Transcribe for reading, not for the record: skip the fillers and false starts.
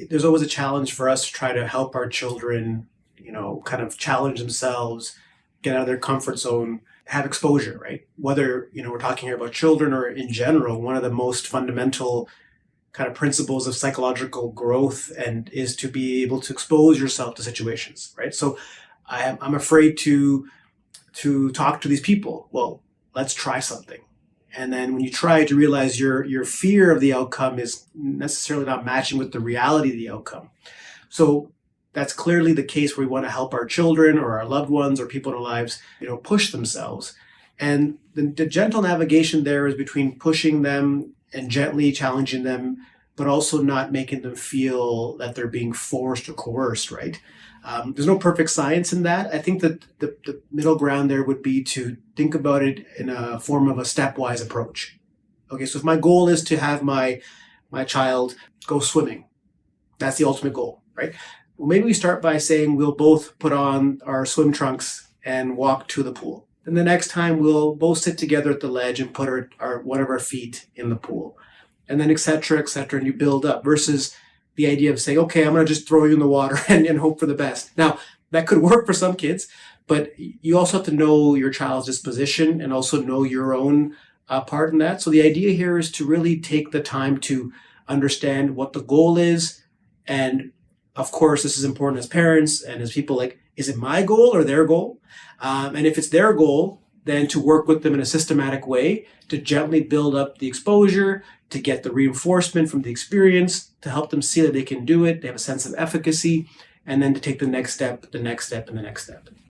there's always a challenge for us to try to help our children, kind of challenge themselves, get out of their comfort zone, have exposure, right? Whether, we're talking here about children or in general, one of the most fundamental kind of principles of psychological growth and is to be able to expose yourself to situations, right? So I'm afraid to talk to these people. Well, let's try something. And then when you try to realize your fear of the outcome is necessarily not matching with the reality of the outcome. So that's clearly the case where we want to help our children or our loved ones or people in our lives, push themselves. And the gentle navigation there is between pushing them and gently challenging them, but also not making them feel that they're being forced or coerced, right? There's no perfect science in that. I think that the middle ground there would be to think about it in a form of a stepwise approach. Okay, so if my goal is to have my child go swimming, that's the ultimate goal, right? Well, maybe we start by saying we'll both put on our swim trunks and walk to the pool. And the next time we'll both sit together at the ledge and put our one of our feet in the pool. And then et cetera, and you build up versus the idea of saying, okay, I'm going to just throw you in the water and hope for the best. Now, that could work for some kids, but you also have to know your child's disposition and also know your own part in that. So the idea here is to really take the time to understand what the goal is. And of course, this is important as parents and as people, like, is it my goal or their goal? And if it's their goal, then to work with them in a systematic way, to gently build up the exposure, to get the reinforcement from the experience, to help them see that they can do it, they have a sense of efficacy, and then to take the next step, and the next step.